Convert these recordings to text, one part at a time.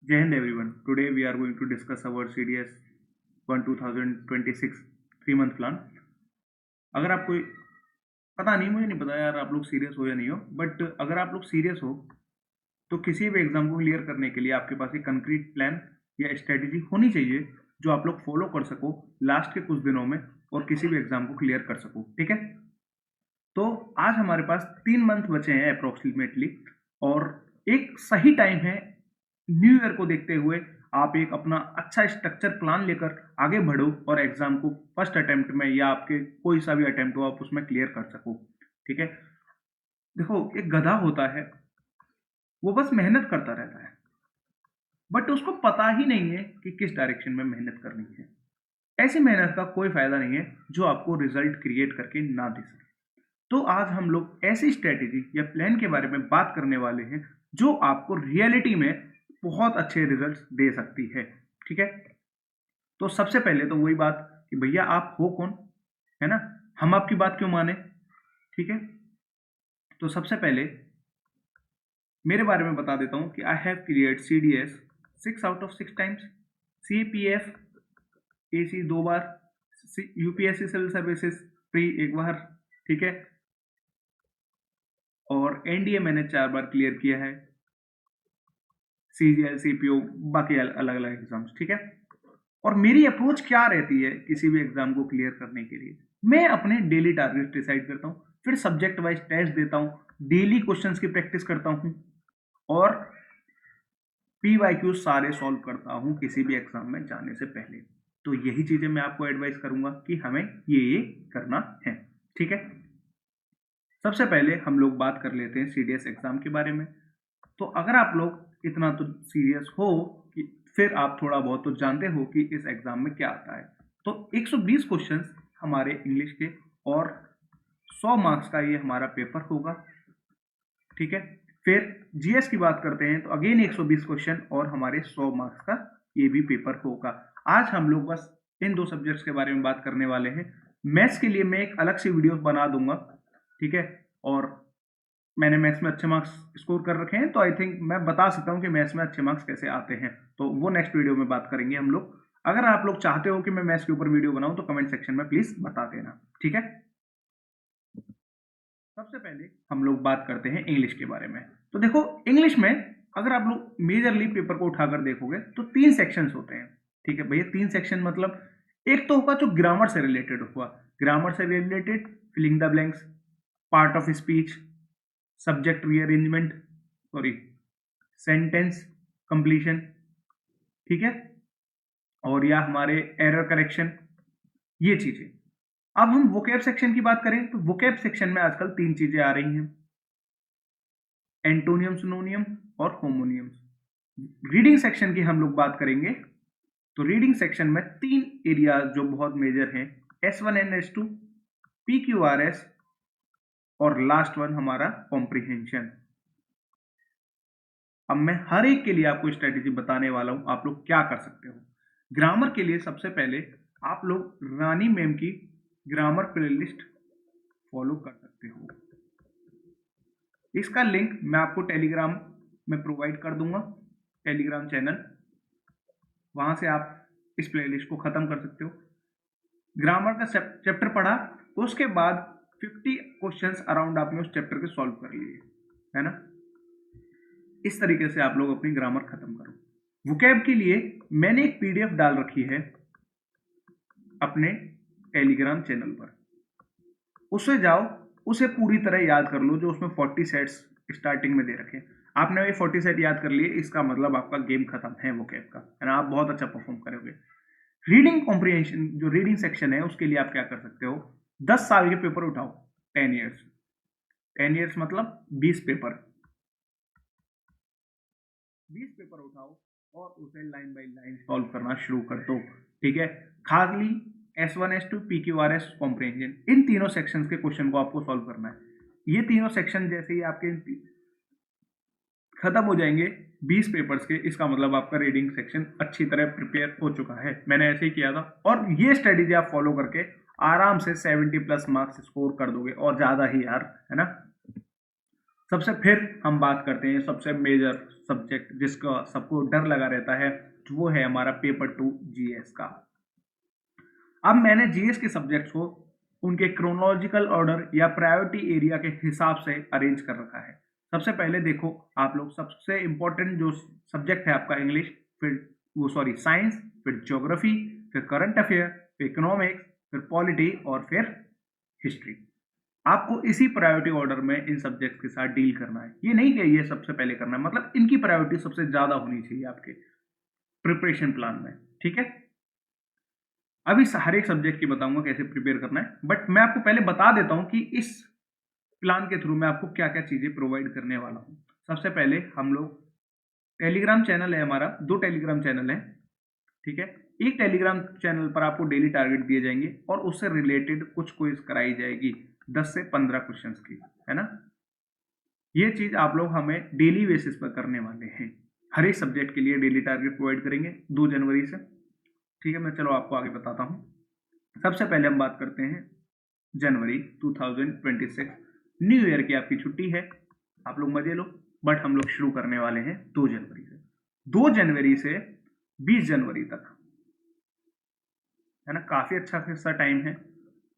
Jai Hind everyone. Today we are going to discuss our CDS 1 2026 3 month plan. अगर आपको पता नहीं, मुझे नहीं पता यार आप लोग सीरियस हो या नहीं हो, बट अगर आप लोग सीरियस हो तो किसी भी एग्जाम को क्लियर करने के लिए आपके पास एक कंक्रीट प्लान या स्ट्रेटेजी होनी चाहिए जो आप लोग फॉलो कर सको लास्ट के कुछ दिनों में और किसी भी एग्जाम को क्लियर कर सको। ठीक है, तो आज हमारे पास 3 मंथ बचे हैं अप्रोक्सीमेटली, और एक सही टाइम है न्यू ईयर को देखते हुए आप एक अपना अच्छा स्ट्रक्चर प्लान लेकर आगे बढ़ो और एग्जाम को फर्स्ट अटेम्प्ट में या आपके कोई सा भी अटेम्प्ट हो आप उसमें क्लियर कर सको। ठीक है, देखो एक गधा होता है, वो बस मेहनत करता रहता है बट उसको पता ही नहीं है कि किस डायरेक्शन में मेहनत करनी है। ऐसी मेहनत का कोई फायदा नहीं है जो आपको रिजल्ट क्रिएट करके ना दे सके। तो आज हम लोग ऐसी स्ट्रेटेजी या प्लान के बारे में बात करने वाले हैं जो आपको रियलिटी में बहुत अच्छे रिजल्ट्स दे सकती है। ठीक है, तो सबसे पहले तो वही बात कि भैया आप हो कौन, है ना, हम आपकी बात क्यों माने। ठीक है, तो सबसे पहले मेरे बारे में बता देता हूं कि I have cleared CDS 6 out of 6 times, CPF AC 2 बार, UPSC सिविल सर्विसेज प्री 1 बार। ठीक है, और NDA मैंने 4 बार क्लियर किया है, CGL CPO बाकी अलग अलग एग्जाम्स। ठीक है, और मेरी अप्रोच क्या रहती है किसी भी एग्जाम को क्लियर करने के लिए, मैं अपने डेली टारगेट डिसाइड करता हूँ, फिर सब्जेक्ट वाइज टेस्ट देता हूँ, डेली क्वेश्चंस की प्रैक्टिस करता हूँ और PYQ सारे सॉल्व करता हूँ किसी भी एग्जाम में जाने से पहले। तो यही चीजें मैं आपको एडवाइस करूंगा कि हमें ये करना है। ठीक है, सबसे पहले हम लोग बात कर लेते हैं CDS एग्जाम के बारे में। तो अगर आप लोग इतना तो सीरियस हो कि फिर आप थोड़ा बहुत तो जानते हो कि इस एग्जाम में क्या आता है, तो 120 क्वेश्चंस हमारे इंग्लिश के और 100 मार्क्स का ये हमारा पेपर होगा। ठीक है, फिर GS की बात करते हैं तो अगेन 120 क्वेश्चन और हमारे 100 मार्क्स का ये भी पेपर होगा। आज हम लोग बस इन 2 सब्जेक्ट्स के बारे में बात करने वाले हैं। मैथ्स के लिए मैं एक अलग से वीडियो बना दूंगा। ठीक है, और मैंने मैथ्स में अच्छे मार्क्स स्कोर कर रखे हैं तो आई थिंक मैं बता सकता हूँ कि मैथ्स में अच्छे मार्क्स कैसे आते हैं, तो वो नेक्स्ट वीडियो में बात करेंगे हम लोग। अगर आप लोग चाहते हो कि मैं मैथ्स के ऊपर वीडियो बनाऊं तो कमेंट सेक्शन में प्लीज बता देना। ठीक है, सबसे पहले हम लोग बात करते हैं इंग्लिश के बारे में। तो देखो इंग्लिश में अगर आप लोग मेजरली पेपर को उठाकर देखोगे तो 3 सेक्शंस होते हैं। ठीक है भैया, 3 सेक्शन मतलब एक तो होगा जो ग्रामर से रिलेटेड हुआ, ग्रामर से related filling the blanks, part of speech, subject rearrangement, sorry sentence completion. ठीक है, और या हमारे एरर करेक्शन, ये चीजें। अब हम वोकैब सेक्शन की बात करें तो वोकैब सेक्शन में आजकल 3 चीजें आ रही हैं, एंटोनियम, सिनोनियम और होमोनियम्स। रीडिंग सेक्शन की हम लोग बात करेंगे तो रीडिंग सेक्शन में 3 एरिया जो बहुत मेजर हैं, S1 and S2, PQRS और लास्ट वन हमारा कॉम्प्रिहेंशन। अब मैं हर एक के लिए आपको स्ट्रेटेजी बताने वाला हूं, आप लोग क्या कर सकते हो। ग्रामर के लिए सबसे पहले आप लोग रानी मैम की ग्रामर प्लेलिस्ट फॉलो कर सकते हो। इसका लिंक मैं आपको टेलीग्राम में प्रोवाइड कर दूंगा, टेलीग्राम चैनल, वहां से आप इस प्लेलिस्ट को खत्म कर सकते हो। ग्रामर का चैप्टर पढ़ा, उसके बाद 50 क्वेश्चंस अराउंड आपने उस चैप्टर के सॉल्व कर लिए, है ना। इस तरीके से आप लोग अपनी ग्रामर खत्म करो। वोकैब के लिए मैंने एक PDF डाल रखी है अपने टेलीग्राम चैनल पर, उसे जाओ, उसे पूरी तरह याद कर लो, जो उसमें 40 सेट्स स्टार्टिंग में दे रखे हैं। आपने वही 40 सेट याद कर लिए, इसका मतलब आपका गेम खत्म है वोकैब का, है ना, आप बहुत अच्छा परफॉर्म करोगे। रीडिंग कॉम्प्रिहेंशन जो रीडिंग सेक्शन है उसके लिए आप क्या कर सकते हो, 10 साल के पेपर उठाओ, 10 ईयर्स, 10 ईयर्स मतलब 20 पेपर, 20 पेपर उठाओ और उसे लाइन बाय लाइन सॉल्व करना शुरू कर दो। ठीक है, खाली S1 S2 PQRS कॉम्प्रिहेंशन, इन तीनों सेक्शंस के क्वेश्चन को आपको सॉल्व करना है। ये तीनों सेक्शन जैसे ही आपके खत्म हो जाएंगे 20 पेपर्स के, इसका मतलब आपका रीडिंग सेक्शन अच्छी तरह प्रिपेयर हो चुका है। मैंने ऐसे ही किया था और ये स्ट्रेटेजी आप फॉलो करके आराम से 70+ मार्क्स स्कोर कर दोगे और ज्यादा ही यार, है ना। सबसे फिर हम बात करते हैं सबसे मेजर सब्जेक्ट जिसका सबको डर लगा रहता है, वो है हमारा पेपर 2 जीएस का। अब मैंने जीएस के सब्जेक्ट्स को उनके क्रोनोलॉजिकल ऑर्डर या प्रायोरिटी एरिया के हिसाब से अरेंज कर रखा है। सबसे पहले देखो आप लोग, सबसे इंपॉर्टेंट जो सब्जेक्ट है आपका इंग्लिश, फिर साइंस, फिर ज्योग्राफी, फिर करंट अफेयर, फिर इकोनॉमिक्स, फिर पॉलिटी और फिर हिस्ट्री। आपको इसी प्रायोरिटी ऑर्डर में इन सब्जेक्ट के साथ डील करना है। ये नहीं कि ये सबसे पहले करना है, मतलब इनकी प्रायोरिटी सबसे ज्यादा होनी चाहिए आपके प्रिपरेशन प्लान में, ठीक है। अभी हर एक सब्जेक्ट की बताऊंगा कैसे प्रिपेयर करना है, बट मैं आपको पहले बता देता हूं कि इस प्लान के थ्रू मैं आपको क्या क्या चीजें प्रोवाइड करने वाला हूं। सबसे पहले हम लोग टेलीग्राम चैनल है हमारा, 2 टेलीग्राम चैनल है, ठीक है। एक टेलीग्राम चैनल पर आपको डेली टारगेट दिए जाएंगे और उससे रिलेटेड कुछ क्विज कराई जाएगी 10 से 15 क्वेश्चंस की, है ना। ये चीज आप लोग हमें डेली बेसिस पर करने वाले हैं। हर एक सब्जेक्ट के लिए डेली टारगेट प्रोवाइड करेंगे 2 जनवरी से, ठीक है। मैं चलो आपको आगे बताता हूँ। सबसे पहले हम बात करते हैं जनवरी 2026, न्यू ईयर की आपकी छुट्टी है, आप लोग मजे लो, बट हम लोग शुरू करने वाले हैं 2 जनवरी से। 2 जनवरी से 20 जनवरी तक, है ना, काफी अच्छा खासा टाइम है।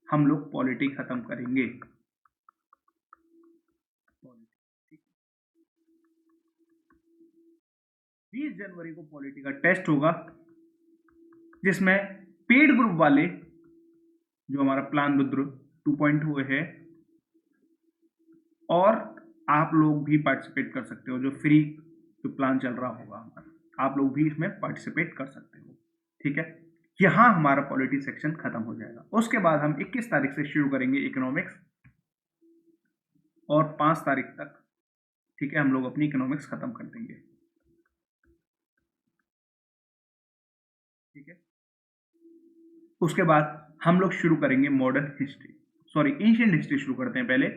हम लोग पॉलिटी खत्म करेंगे। 20 जनवरी को पॉलिटी का टेस्ट होगा, जिसमें पेड ग्रुप वाले जो हमारा प्लान रुद्र 2.0 है, और आप लोग भी पार्टिसिपेट कर सकते हो। जो फ्री जो प्लान चल रहा होगा हमारा, आप लोग भी इसमें पार्टिसिपेट कर सकते हो, ठीक है। यहां हमारा पॉलिटी सेक्शन खत्म हो जाएगा। उसके बाद हम 21 तारीख से शुरू करेंगे इकोनॉमिक्स, और 5 तारीख तक, ठीक है, हम लोग अपनी इकोनॉमिक्स खत्म कर देंगे, ठीक है। उसके बाद हम लोग शुरू करेंगे मॉडर्न हिस्ट्री, एंशिएंट हिस्ट्री शुरू करते हैं पहले।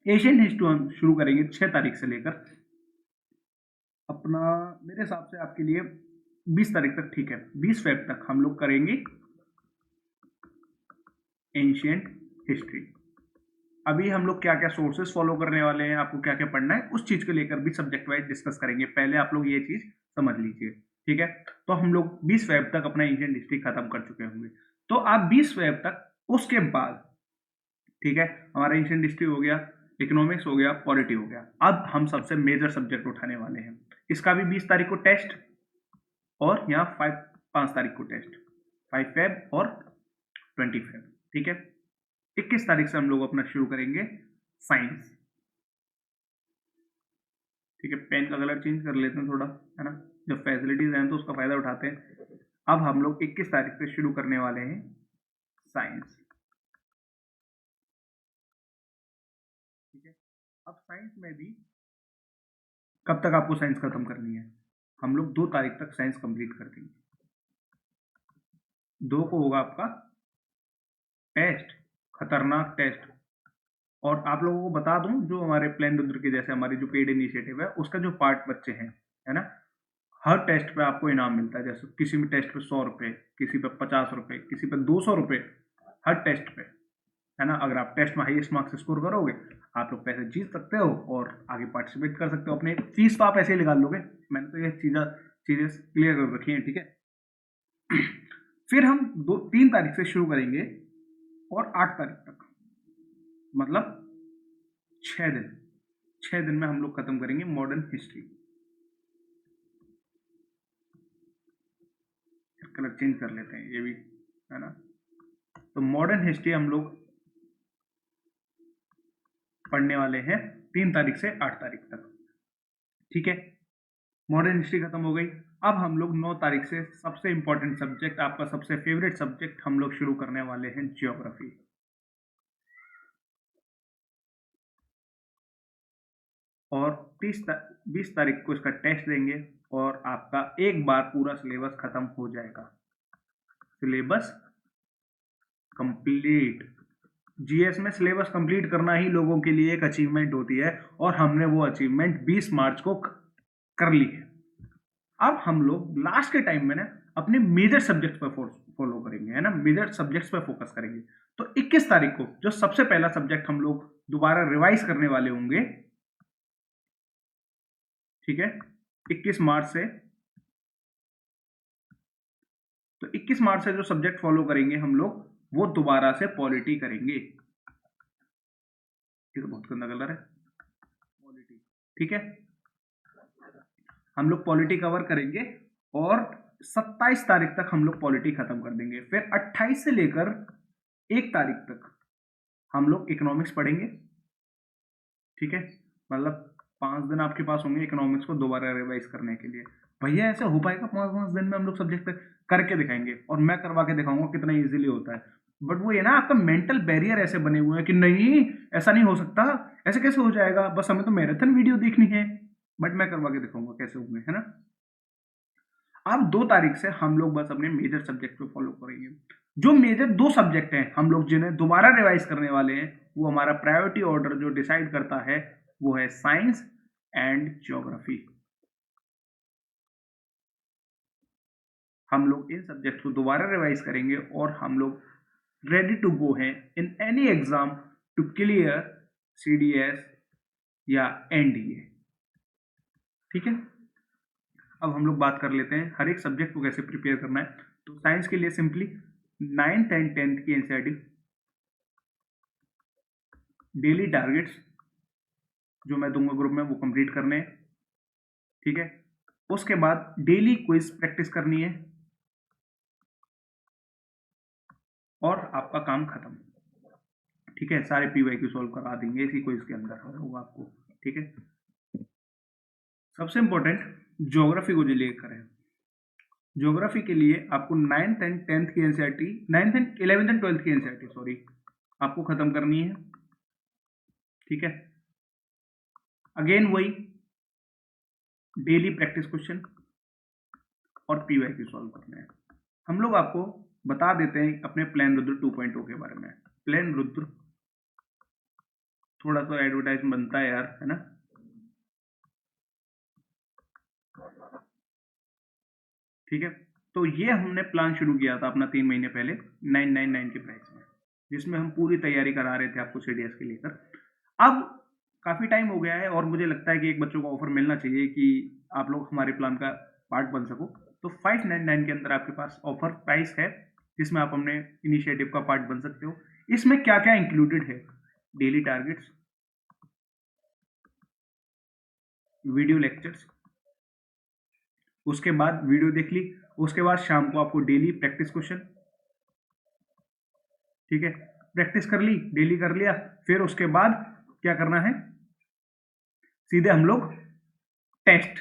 एशियन हिस्ट्री हम शुरू करेंगे 6 तारीख से लेकर अपना, मेरे हिसाब से आपके लिए 20 तारीख तक, ठीक है। 20 फेब तक हम लोग करेंगे एंशिएंट हिस्ट्री। अभी हम लोग क्या क्या सोर्सेस फॉलो करने वाले हैं, आपको क्या क्या पढ़ना है, उस चीज को लेकर भी सब्जेक्ट वाइज डिस्कस करेंगे। पहले आप लोग ये चीज समझ लीजिए, ठीक है। तो हम लोग 20 फेब तक अपना एंशिएंट हिस्ट्री खत्म कर चुके होंगे। तो आप 20 फेब तक, उसके बाद, ठीक है, हमारा एंशिएंट हिस्ट्री हो गया, इकोनॉमिक्स हो गया, पॉलिटी हो गया। अब हम सबसे मेजर सब्जेक्ट उठाने वाले हैं। इसका भी 20 तारीख को टेस्ट, और यहाँ 5 तारीख को टेस्ट, 5 फेब और 20 फेब, ठीक है। 21 तारीख से हम लोग अपना शुरू करेंगे साइंस, ठीक है। पेन का कलर चेंज कर लेते हैं थोड़ा, है ना, जब फैसिलिटीज हैं तो उसका फायदा उठाते हैं। अब हम लोग 21 तारीख से शुरू करने वाले हैं साइंस, ठीक है। अब साइंस में भी कब तक आपको साइंस खत्म करनी है, हम लोग 2 तारीख तक साइंस कंप्लीट कर देंगे। 2 को होगा आपका टेस्ट, खतरनाक टेस्ट। और आप लोगों को बता दूं, जो हमारे प्लान रुद्र के जैसे हमारी जो पेड इनिशिएटिव है, उसका जो पार्ट बच्चे हैं, है ना, हर टेस्ट पे आपको इनाम मिलता है। जैसे किसी भी टेस्ट पे 100 रुपए, किसी पे 50 रुपए, किसी पे 200 रुपए, हर टेस्ट पे, है ना। अगर आप टेस्ट में हाईएस्ट मार्क्स स्कोर करोगे, आप लोग पैसे जीत सकते हो और आगे पार्टिसिपेट कर सकते हो। अपने फीस तो आप ऐसे ही निकाल लोगे, मैंने तो ये चीजें क्लियर कर रखी है, ठीक है। फिर हम 3 तारीख से शुरू करेंगे और 8 तारीख तक, मतलब 6 दिन में हम लोग खत्म करेंगे मॉडर्न हिस्ट्री। कलर चेंज कर लेते हैं ये भी, है ना। तो मॉडर्न हिस्ट्री हम लोग पढ़ने वाले हैं 3 तारीख से 8 तारीख तक, ठीक है। मॉडर्न हिस्ट्री खत्म हो गई। अब हम लोग 9 तारीख से सबसे इंपॉर्टेंट सब्जेक्ट, आपका सबसे फेवरेट सब्जेक्ट, हम लोग शुरू करने वाले हैं ज्योग्राफी। और 20 तारीख को इसका टेस्ट देंगे और आपका एक बार पूरा सिलेबस खत्म हो जाएगा। Syllabus complete. जीएस में सिलेबस कंप्लीट करना ही लोगों के लिए एक अचीवमेंट होती है, और हमने वो अचीवमेंट 20 मार्च को कर ली है। अब हम लोग लास्ट के टाइम में ना अपने मेजर सब्जेक्ट्स पर फॉलो करेंगे, है ना, मेजर सब्जेक्ट्स पर फोकस करेंगे। तो 21 तारीख को जो सबसे पहला सब्जेक्ट हम लोग दोबारा रिवाइज करने वाले होंगे, ठीक है, 21 मार्च से, तो 21 मार्च से जो सब्जेक्ट फॉलो करेंगे हम लोग, वो दोबारा से पॉलिटी करेंगे। ये तो बहुत गंदा कलर है, पॉलिटी, ठीक है, हम लोग पॉलिटी कवर करेंगे और 27 तारीख तक हम लोग पॉलिटी खत्म कर देंगे। फिर 28 से लेकर 1 तारीख तक हम लोग इकोनॉमिक्स पढ़ेंगे, ठीक है, मतलब 5 दिन आपके पास होंगे इकोनॉमिक्स को दोबारा रिवाइज करने के लिए। भैया ऐसे हो पाएगा 5 दिन में हम लोग सब्जेक्ट करके दिखाएंगे और मैं करवा के दिखाऊंगा कितना इजीली होता है, बट वो ये ना आपका मेंटल बैरियर ऐसे बने हुए हैं कि नहीं ऐसा नहीं हो सकता, ऐसे कैसे हो जाएगा, बस हमें तो मैराथन वीडियो देखनी है, बट मैं करवा के दिखाऊंगा कैसे होंगे, है ना। अब 2 तारीख से हम लोग बस अपने मेजर सब्जेक्ट को फॉलो करेंगे। जो मेजर 2 सब्जेक्ट हैं हम लोग जिन्हें दोबारा रिवाइज करने वाले हैं, वो हमारा प्रायोरिटी ऑर्डर जो डिसाइड करता है वो है साइंस एंड ज्योग्राफी। हम लोग इन सब्जेक्ट को दोबारा रिवाइज करेंगे और हम लोग रेडी टू गो हैं in any exam to clear CDS या एनडीए, ठीक है। अब हम लोग बात कर लेते हैं हर एक सब्जेक्ट को कैसे प्रिपेयर करना है। तो साइंस के लिए सिंपली 9th एंड 10th की एनसीईआरटी, डेली टारगेट्स जो मैं दूंगा ग्रुप में वो कंप्लीट करने हैं, ठीक है। उसके बाद डेली क्विज प्रैक्टिस करनी है और आपका काम खत्म, ठीक है। सारे पीवाईक्यू सॉल्व करा देंगे इसी क्विज के अंदर होगा आपको, ठीक है। सबसे इंपॉर्टेंट ज्योग्राफी को जो लेकर है, ज्योग्राफी के लिए आपको 9th एंड 10th की NCERT, 9th and 11th and 12th की एनसीईआरटी सॉरी आपको खत्म करनी है, ठीक है। अगेन वही डेली प्रैक्टिस क्वेश्चन और पीवाईक्यू सॉल्व करने हैं। हम लोग आपको बता देते हैं अपने प्लान रुद्र 2.0 के बारे में। प्लान रुद्र थोड़ा तो एडवर्टाइज बनता है यार, है ना। ठीक है, तो ये हमने प्लान शुरू किया था अपना 3 महीने पहले 999 के प्राइस में, जिसमें हम पूरी तैयारी करा रहे थे आपको सीडीएस के लेकर। अब काफ़ी टाइम हो गया है और मुझे लगता है कि एक बच्चों को ऑफर मिलना चाहिए कि आप लोग हमारे प्लान का पार्ट बन सको। तो 599 के अंदर आपके पास ऑफर प्राइस है जिसमें आप अपने इनिशिएटिव का पार्ट बन सकते हो। इसमें क्या क्या इंक्लूडेड है, डेली टारगेट्स, वीडियो लेक्चर्स, उसके बाद वीडियो देख ली, उसके बाद शाम को आपको डेली प्रैक्टिस क्वेश्चन, ठीक है, प्रैक्टिस कर ली, डेली कर लिया, फिर उसके बाद क्या करना है, सीधे हम लोग टेस्ट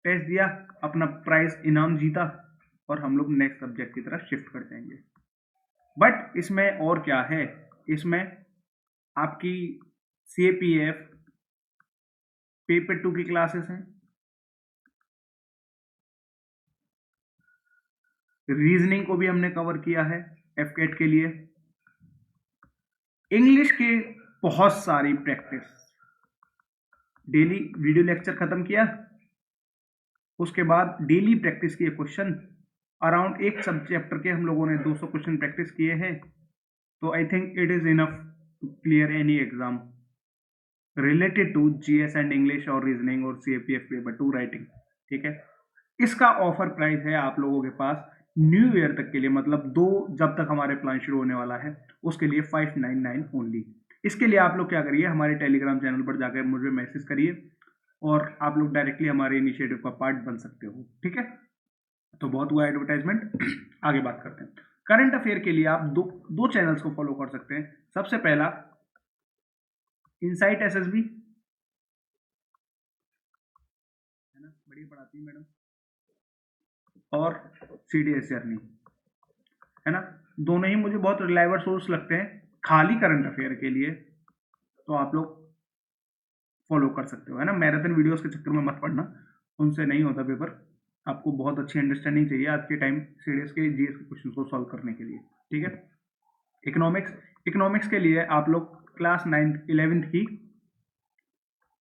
दिया, अपना प्राइज इनाम जीता और हम लोग नेक्स्ट सब्जेक्ट की तरफ शिफ्ट कर जाएंगे। बट इसमें और क्या है, इसमें आपकी सीएपीएफ पेपर 2 की क्लासेस हैं, रीजनिंग को भी हमने कवर किया है एफकेट के लिए, इंग्लिश के बहुत सारी प्रैक्टिस, डेली वीडियो लेक्चर खत्म किया, उसके बाद डेली प्रैक्टिस किए क्वेश्चन, अराउंड एक सब चैप्टर के हम लोगों ने 200 क्वेश्चन प्रैक्टिस किए हैं। तो I think it is enough to clear any exam related to GS and English और रीजनिंग और सीएपीएफ पेपर 2 राइटिंग, ठीक है। इसका ऑफर प्राइस है आप लोगों के पास न्यू ईयर तक के लिए, मतलब 2 जब तक हमारे प्लान शुरू होने वाला है उसके लिए 599 ओनली। इसके लिए आप लोग क्या करिए, हमारे टेलीग्राम चैनल पर जाकर मुझे मैसेज करिए और आप लोग डायरेक्टली हमारे इनिशिएटिव का पार्ट बन सकते हो, ठीक है। तो बहुत हुआ एडवर्टाइजमेंट, आगे बात करते हैं। करंट अफेयर के लिए आप दो चैनल्स को फॉलो कर सकते हैं। सबसे पहला इनसाइट एसएसबी, है ना, बढ़िया पढ़ाती है मैडम, और सीडीएस जर्नी, है ना, दोनों ही मुझे बहुत रिलायबल सोर्स लगते हैं खाली करंट अफेयर के लिए, तो आप लोग फॉलो कर सकते हो, है ना। मैराथन वीडियोस के चक्कर में मत पढ़ना, उनसे नहीं होता पेपर, आपको बहुत अच्छी अंडरस्टैंडिंग चाहिए आज के टाइम सीडीएस के जीएस के क्वेश्चन को सॉल्व करने के लिए, ठीक है। इकोनॉमिक्स के लिए आप लोग क्लास 9th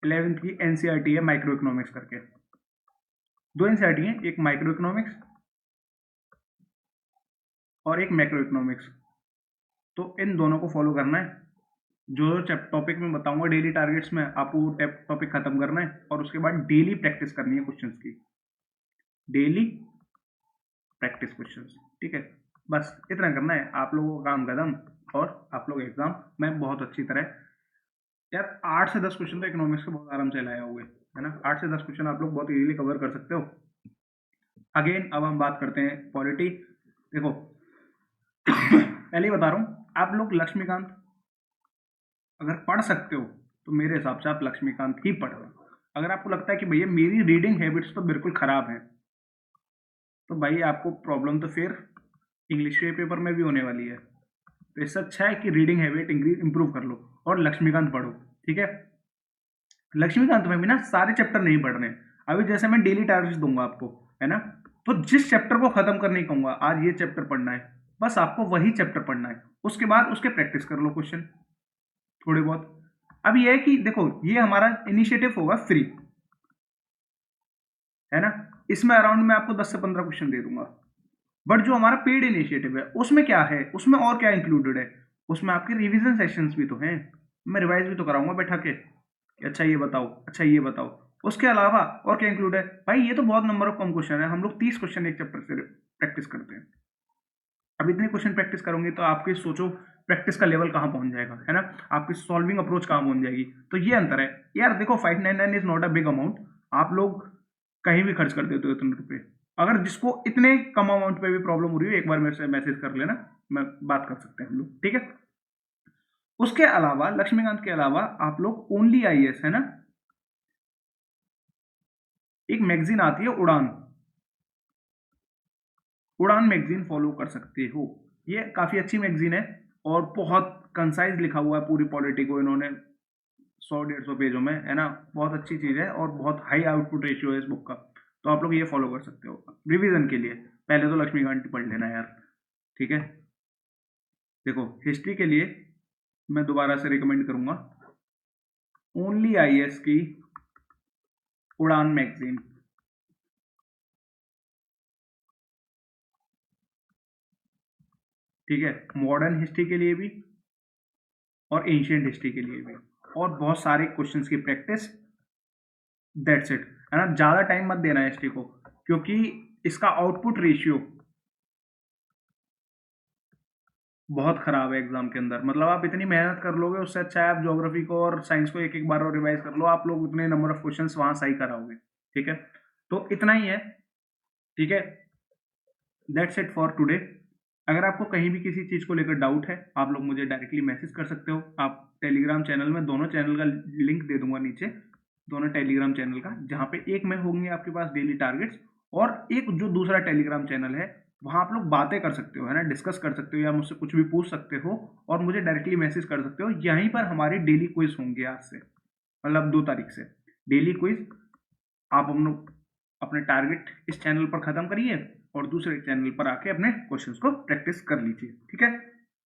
11th की एनसीईआरटी है माइक्रो इकोनॉमिक्स करके, 2 एनसीईआरटी हैं, एक माइक्रो इकोनॉमिक्स और एक मैक्रो इकोनॉमिक्स, तो इन दोनों को फॉलो करना है। जो टॉपिक में बताऊंगा डेली टारगेट्स में, आपको वो टॉपिक खत्म करना है और उसके बाद डेली प्रैक्टिस करनी है क्वेश्चंस की, डेली प्रैक्टिस क्वेश्चंस, ठीक है। बस इतना करना है आप लोगों का काम खत्म, और आप लोग एग्जाम में बहुत अच्छी तरह, यार 8 से 10 क्वेश्चन तो इकोनॉमिक्स के बहुत आराम से लाए होगे, है ना। 8 से 10 क्वेश्चन आप लोग बहुत इजीली कवर कर सकते हो। अगेन अब हम बात करते हैं पॉलिटी। देखो पहले ही बता रहा हूँ, आप लोग लक्ष्मीकांत अगर पढ़ सकते हो तो मेरे हिसाब से आप लक्ष्मीकांत ही पढ़ रहे हो। अगर आपको लगता है कि भैया मेरी रीडिंग हैबिट्स तो बिल्कुल खराब है, तो भाई आपको प्रॉब्लम तो फिर इंग्लिश के पेपर में भी होने वाली है। तो इससे अच्छा है कि रीडिंग हैबिट इंप्रूव कर लो और लक्ष्मीकांत पढ़ो, ठीक है। लक्ष्मीकांत में भी ना सारे चैप्टर नहीं पढ़ने। अभी जैसे मैं डेली टारगेट्स दूंगा आपको, है ना, तो जिस चैप्टर को खत्म करने कहूंगा, आज ये चैप्टर पढ़ना है, बस आपको वही चैप्टर पढ़ना है। उसके बाद उसके प्रैक्टिस कर लो क्वेश्चन थोड़े बहुत। अब ये है कि देखो ये हमारा इनिशिएटिव होगा फ्री, है ना, इसमें अराउंड मैं आपको 10 से 15 क्वेश्चन दे दूंगा। बट जो हमारा पेड इनिशिएटिव है उसमें क्या है, उसमें और क्या इंक्लूडेड है, उसमें आपके रिवीजन सेशंस भी तो हैं, मैं रिवाइज भी तो कराऊंगा बैठा के कि अच्छा ये बताओ, अच्छा ये बताओ। उसके अलावा और क्या इंक्लूड है भाई, ये तो बहुत नंबर ऑफ कम क्वेश्चन है, हम लोग 30 क्वेश्चन एक चैप्टर से प्रैक्टिस करते हैं। अब इतने क्वेश्चन प्रैक्टिस करोगे तो आपके सोचो प्रैक्टिस का लेवल कहाँ पहुंच जाएगा, है ना, आपकी सॉल्विंग अप्रोच कहाँ पहुंच जाएगी। तो ये अंतर है यार। देखो 599 is not a big amount, आप लोग कहीं भी खर्च कर देते हो इतने रुपए। अगर जिसको इतने कम अमाउंट पे भी प्रॉब्लम हो रही है, एक बार मेरे से मैसेज कर लेना, मैं बात कर सकते हैं हम लोग, ठीक है। उसके अलावा लक्ष्मीकांत के अलावा आप लोग ओनली आईएएस, है ना, एक मैगजीन आती है उड़ान, उड़ान मैगजीन फॉलो कर सकते हो। ये काफी अच्छी मैगजीन है और बहुत कंसाइज लिखा हुआ है पूरी पॉलिटी को इन्होंने 100-150 पेजों में, है ना। बहुत अच्छी चीज है और बहुत हाई आउटपुट रेशियो है इस बुक का। तो आप लोग ये फॉलो कर सकते हो रिवीजन के लिए। पहले तो लक्ष्मीकांत पढ़ लेना यार, ठीक है। देखो हिस्ट्री के लिए मैं दोबारा से रिकमेंड करूंगा ओनली आईएएस की उड़ान मैगजीन, ठीक है। मॉडर्न हिस्ट्री के लिए भी और एंशियंट हिस्ट्री के लिए भी, और बहुत सारे क्वेश्चंस की प्रैक्टिस, दैट्स इट, है ना। ज्यादा टाइम मत देना हिस्ट्री को, क्योंकि इसका आउटपुट रेशियो बहुत खराब है एग्जाम के अंदर। मतलब आप इतनी मेहनत कर लोगे, उससे अच्छा है आप ज्योग्राफी को और साइंस को एक एक बार और रिवाइज कर लो, आप लोग उतने नंबर ऑफ क्वेश्चंस वहां सही कराओगे, ठीक है। तो इतना ही है, ठीक है। That's it for today. अगर आपको कहीं भी किसी चीज को लेकर डाउट है, आप लोग मुझे डायरेक्टली मैसेज कर सकते हो। आप टेलीग्राम चैनल में, दोनों चैनल का लिंक दे दूंगा नीचे, दोनों टेलीग्राम चैनल का, जहाँ पे एक में होंगे आपके पास डेली टारगेट्स, और एक जो दूसरा टेलीग्राम चैनल है वहां आप लोग बातें कर सकते हो, है ना, डिस्कस कर सकते हो या मुझसे कुछ भी पूछ सकते हो और मुझे डायरेक्टली मैसेज कर सकते हो। यहीं पर हमारी डेली क्विज होंगे आज से, मतलब 2 तारीख से डेली क्विज। आप हम लोग अपने टारगेट इस चैनल पर खत्म करिए और दूसरे चैनल पर आके अपने क्वेश्चंस को प्रैक्टिस कर लीजिए, ठीक है।